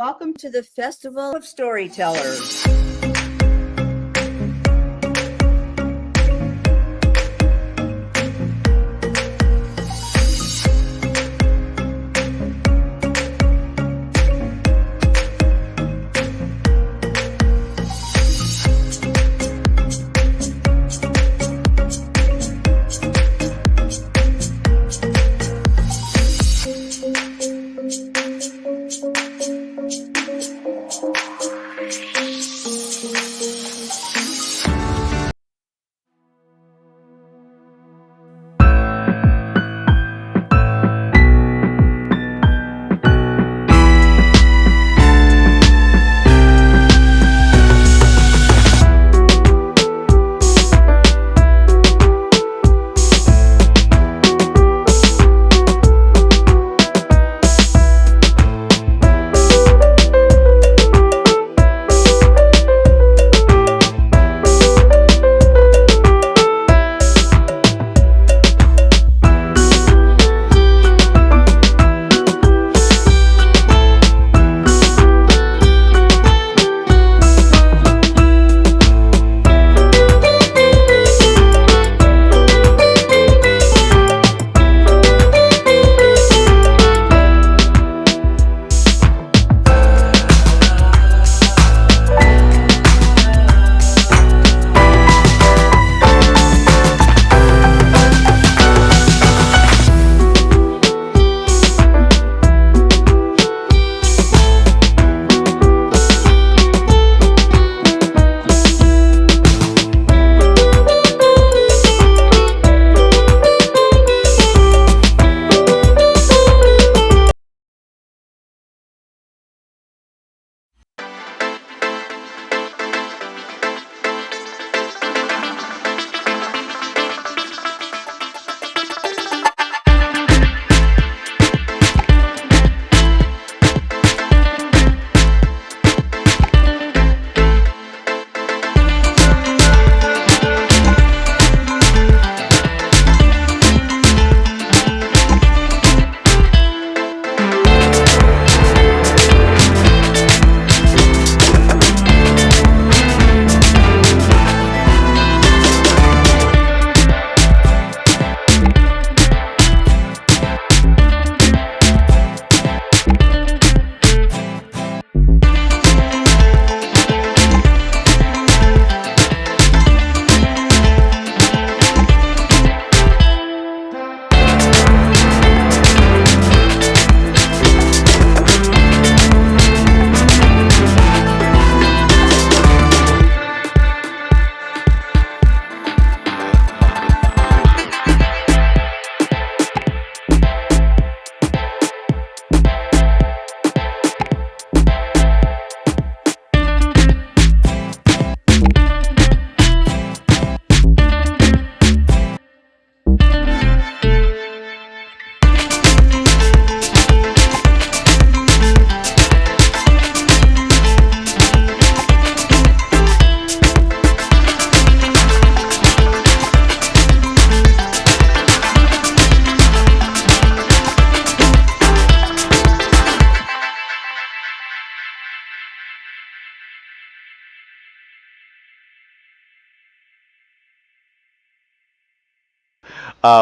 welcome to the Festival of Storytellers.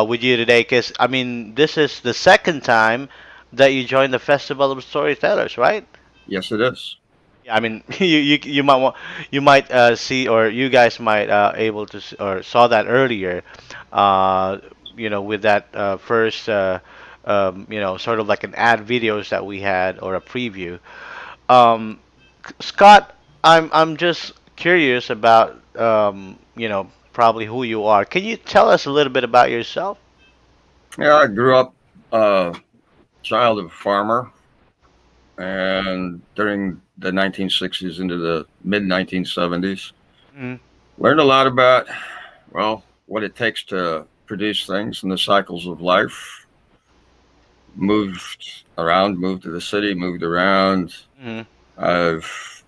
With you today, because I mean, this is the second time that you joined the Festival of Storytellers, right? Yes, it is. Yeah, I mean, you might want you might see, or you guys might able to or saw that earlier, uh, with that first sort of like an ad videos that we had or a preview. Um, Scott, I'm just curious about probably who you are. Can you tell us a little bit about yourself? Yeah, I grew up child of a farmer, and during the 1960s into the mid 1970s, Mm, learned a lot about what it takes to produce things and the cycles of life. Moved around, moved to the city, moved around. mm, I've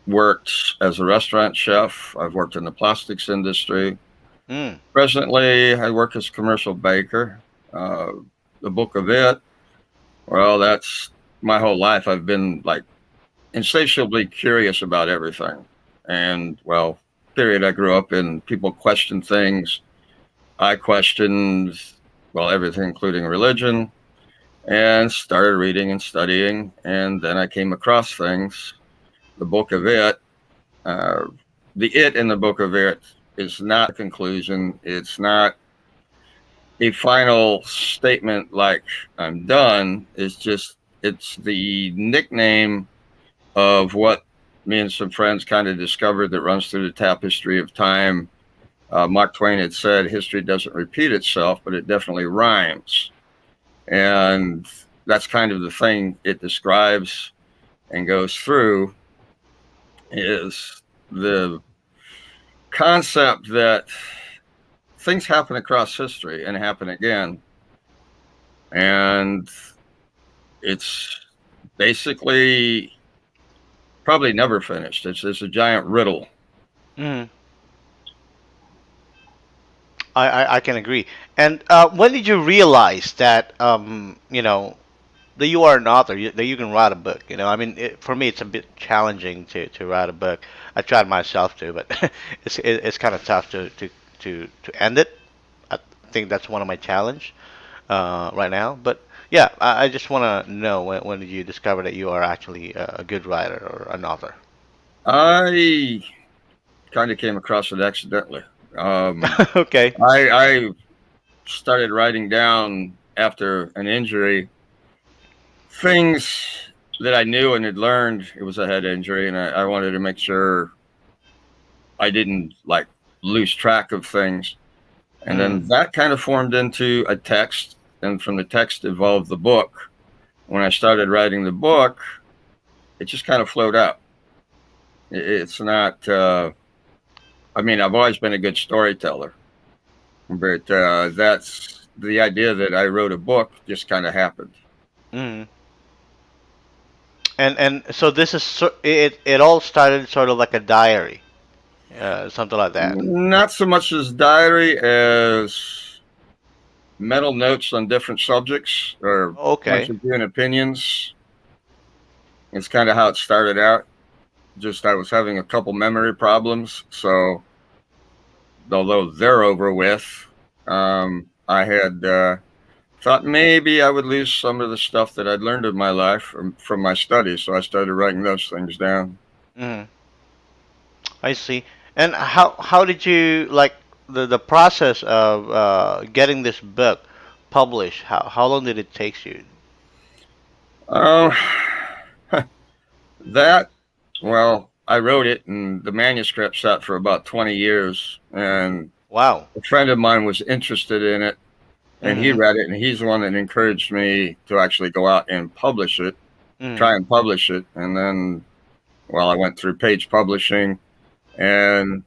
worked as a restaurant chef. I've worked in the plastics industry. mm. Presently, I work as a commercial baker. Uh, the book of it, well, that's my whole life. I've been like insatiably curious about everything. And, well, period, I grew up in, people question things. I questioned, well, everything, including religion, and started reading and studying. And then I came across things. The Book of It, uh, the it in the Book of It is not a conclusion. It's not a final statement like I'm done. It's the nickname of what me and some friends kind of discovered that runs through the tapestry of time. Mark Twain had said, history doesn't repeat itself, but it definitely rhymes. And that's kind of the thing it describes and goes through, is the concept that things happen across history and happen again. And it's basically probably never finished. It's a giant riddle. Mm. I can agree. And when did you realize that that you are an author, that you can write a book? I mean, for me, it's a bit challenging to write a book. I tried myself to, but it's kind of tough to end it. I think that's one of my challenge right now. But yeah, I just want to know when did you discover that you are actually a good writer or an author? I kind of came across it accidentally. Okay. I started writing down after an injury things that I knew and had learned. It was a head injury, and I wanted to make sure I didn't like lose track of things. And then that kind of formed into a text, and from the text evolved the book. When I started writing the book, it just kind of flowed out. It's not. I mean, I've always been a good storyteller, but that's the idea that I wrote a book just kind of happened. Mm. And so this is it all started sort of like a diary, something like that. Not so much as diary as mental notes on different subjects or points Okay. of view and opinions. It's kind of how it started out. Just I was having a couple memory problems, so although they're over with, I had thought maybe I would lose some of the stuff that I'd learned in my life from my studies, so I started writing those things down. Mm. I see. And how did you like the process of getting this book published? How long did it take you? Uh, that, well, I wrote it, and the manuscript sat for about 20 years, and Wow. a friend of mine was interested in it, and he Mm-hmm. read it, and he's the one that encouraged me to actually go out and publish it, Mm-hmm. try and publish it. And then, well, I went through Page Publishing, and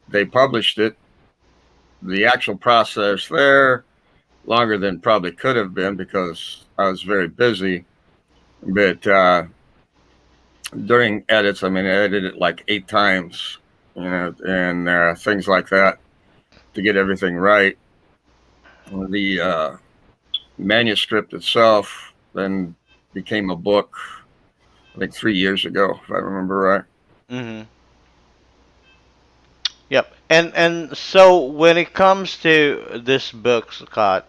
they published it. The actual process there, longer than probably could have been because I was very busy. But during edits, I mean, I edited it like 8 times, and things like that to get everything right. The manuscript itself then became a book, like 3 years ago, if I remember right. Mm-hmm. Yep. And so when it comes to this book, Scott,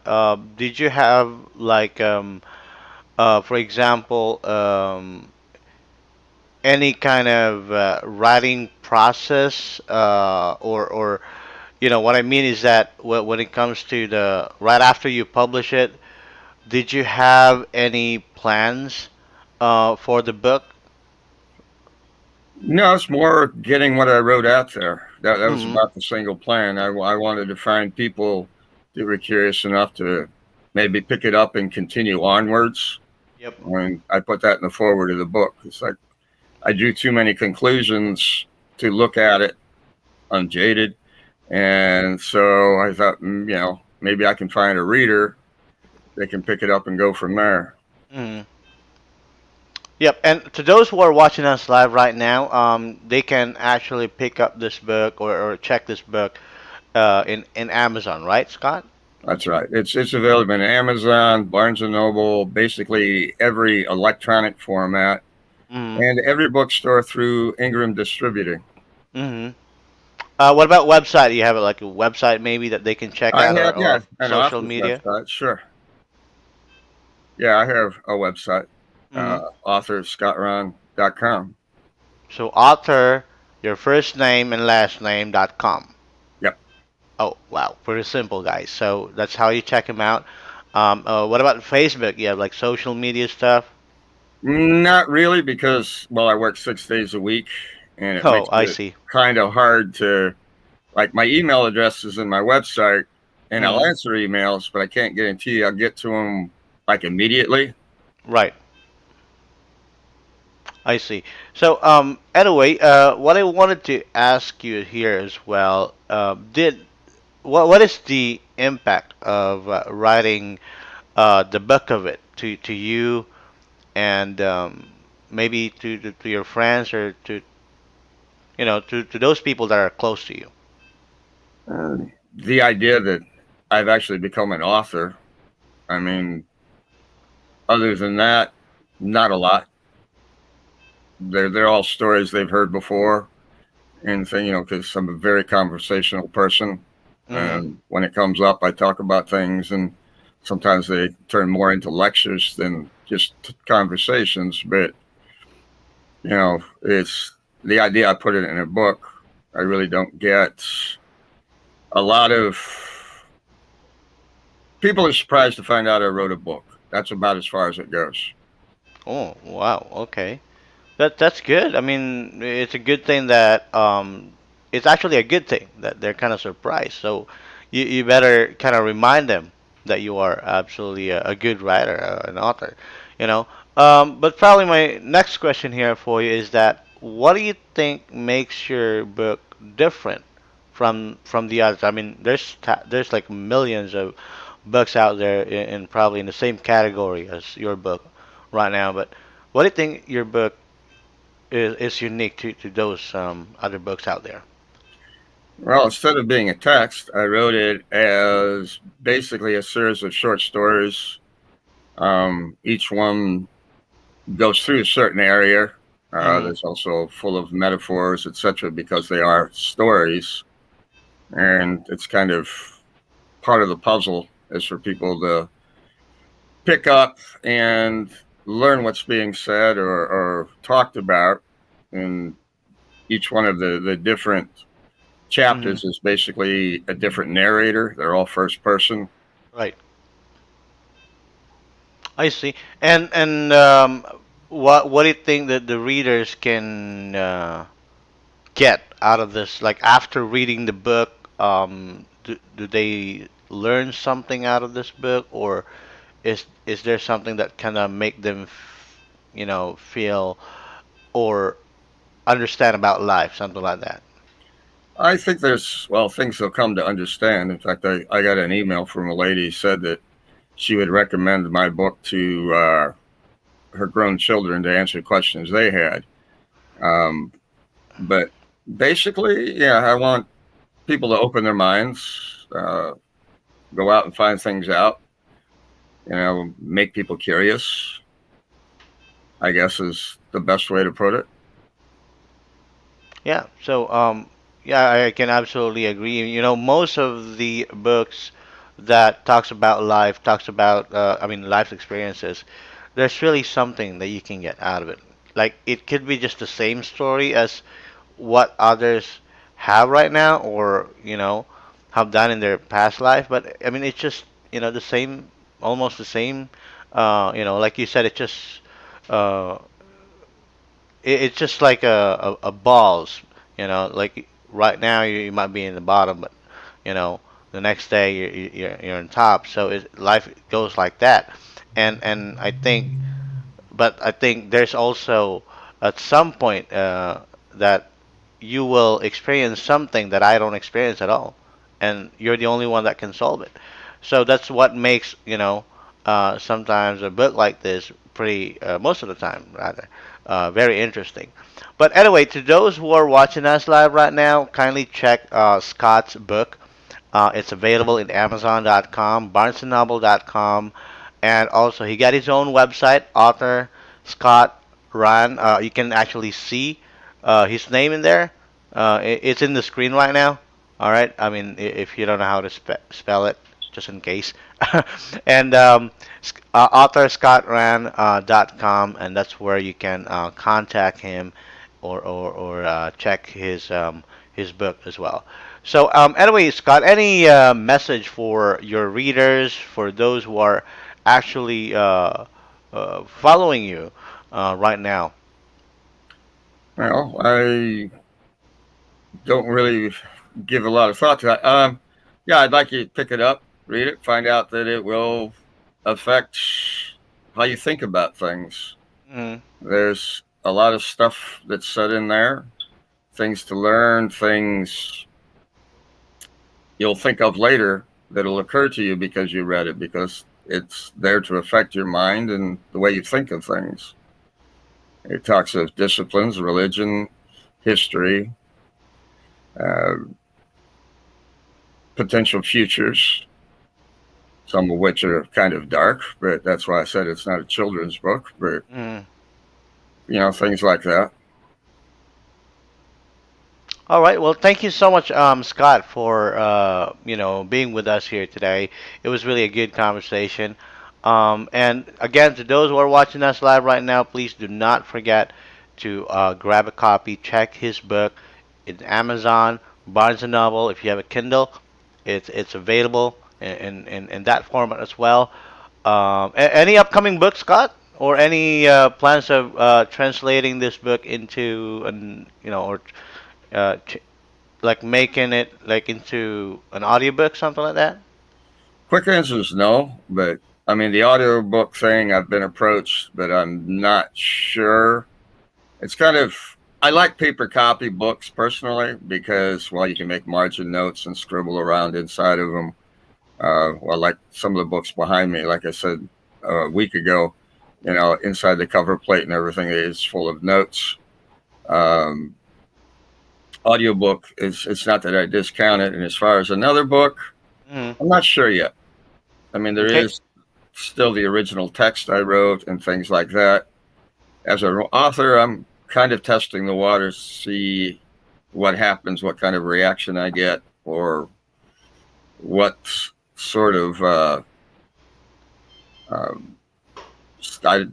did you have like for example, any kind of writing process, or what I mean is that when it comes to the right after you publish it, did you have any plans for the book? No, it's more getting what I wrote out there. That was Hmm. about the single plan. I wanted to find people that were curious enough to maybe pick it up and continue onwards. Yep. And I put that in the foreword of the book. It's like I drew too many conclusions to look at it unjaded. And so I thought, maybe I can find a reader that can pick it up and go from there. Hmm. Yep. And to those who are watching us live right now, they can actually pick up this book or check this book in Amazon, right, Scott? That's right. It's available in Amazon, Barnes and Noble, basically every electronic format. Mm-hmm. and every bookstore through Ingram Distributing. Mm-hmm. What about website? You have like a website maybe that they can check I out, have, yeah, or an social author's media? website, sure. Yeah, I have a website, Mm-hmm. authorscottrahn.com. So author, your first name and last name.com. Yep. Oh, wow. Pretty simple, guys. So that's how you check him out. What about Facebook? You have like social media stuff? Not really, because, well, I work 6 days a week, and it Oh, makes I it see. kind of hard to, like, my email address is in my website, and I'll Mm, answer emails, but I can't guarantee I'll get to them like immediately. right. I see. So, anyway, what I wanted to ask you here as well, what is the impact of writing the book of it to you and maybe to your friends or to to those people that are close to you? Uh, the idea that I've actually become an author, I mean, other than that, not a lot. They're all stories they've heard before, and thing, because I'm a very conversational person, Mm-hmm. and when it comes up, I talk about things, and sometimes they turn more into lectures than just conversations. But it's the idea I put it in a book. I really don't get a lot of people are surprised to find out I wrote a book. That's about as far as it goes. Oh, wow. Okay. That's good. I mean, it's a good thing that it's actually a good thing that they're kind of surprised. So you better kind of remind them that you are absolutely a good writer, an author, you know. But probably my next question here for you is that what do you think makes your book different from the others? I mean, there's like millions of books out there in probably in the same category as your book right now, but what do you think your book is unique to those other books out there? Well, instead of being a text, I wrote it as basically a series of short stories. Each one goes through a certain area. Hmm. There's also full of metaphors, etc., because they are stories, and it's kind of part of the puzzle is for people to pick up and learn what's being said or talked about. And each one of the different Hmm. chapters is basically a different narrator. They're all first person. Right. I see. And what do you think that the readers can get out of this? Like after reading the book, do they learn something out of this book, or is there something that kind of make them, feel or understand about life, something like that? I think there's, well, things they'll come to understand. In fact, I got an email from a lady who said that she would recommend my book to her grown children to answer questions they had. Um, but basically, yeah, I want people to open their minds, go out and find things out, make people curious, I guess is the best way to put it. Yeah. So, yeah, I can absolutely agree. You know, most of the books that talks about life, talks about, I mean, life experiences, there's really something that you can get out of it. Like, it could be just the same story as what others have right now, or, have done in their past life, but I mean, it's just, the same, almost the same. Like you said, it just, uh, it's just like a balls, like right now you might be in the bottom, but you know the next day you're on top. So life goes like that, and I think there's also at some point that you will experience something that I don't experience at all, and you're the only one that can solve it. So that's what makes sometimes a book like this pretty most of the time rather very interesting. But anyway, to those who are watching us live right now, kindly check Scott's book. It's available in Amazon.com, BarnesandNoble.com, and also he got his own website, author Scott Rahn. You can actually see his name in there. It's in the screen right now. All right. I mean, if you don't know how to spell it, just in case. And author ScottRahn.com, and that's where you can contact him or check his book as well. So anyway, Scott, any message for your readers, for those who are actually following you right now? Well, I don't really give a lot of thought to that. Yeah, I'd like you to pick it up, read it, find out that it will affect how you think about things. Mm, There's a lot of stuff that's said in there, things to learn, things you'll think of later that'll occur to you because you read it, because it's there to affect your mind and the way you think of things. It talks of disciplines, religion, history, uh, potential futures, some of which are kind of dark, but that's why I said it's not a children's book, but mm. things like that. All right. Well, thank you so much, Scott, for being with us here today. It was really a good conversation. And again, to those who are watching us live right now, please do not forget to grab a copy. Check his book. It's Amazon, Barnes and Noble. If you have a Kindle, it's available in that format as well. Any upcoming books, Scott, or any plans of translating this book into or ch like making it like into an audiobook, something like that? Quick answer is no, but I mean, the audiobook thing, I've been approached, but I'm not sure. It's kind of, I like paper copy books personally because, well, you can make margin notes and scribble around inside of them. Well, like some of the books behind me, like I said a week ago, inside the cover plate and everything is full of notes. Um, Audiobook is, it's not that I discount it. And as far as another book, Mm. I'm not sure yet. I mean, there Okay. is still the original text I wrote and things like that. As an author, I'm kind of testing the waters, see what happens, what kind of reaction I get, or what sort of um, I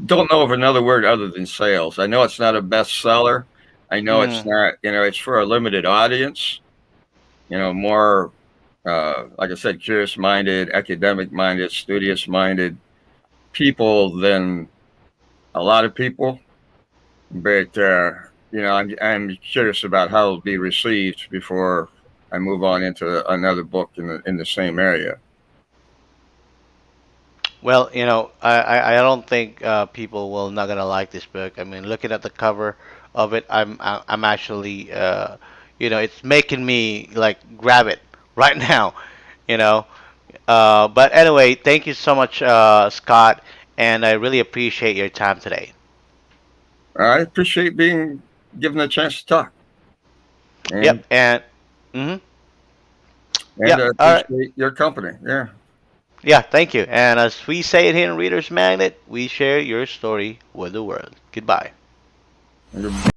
don't know of another word other than sales. I know it's not a bestseller. I know it's Mm. not, it's for a limited audience, more, like I said, curious minded, academic minded, studious minded people than a lot of people. But, I'm curious about how it'll be received before I move on into another book in the same area. Well, I don't think people will not gonna like this book. I mean, looking at the cover of it, I'm actually it's making me like grab it right now, you know. But anyway, thank you so much, Scott, and I really appreciate your time today. I appreciate being given a chance to talk, and Yep, and hmm and I yep. All right. appreciate your company. Yeah. Yeah, thank you. And as we say it here in Reader's Magnet, we share your story with the world. Goodbye. And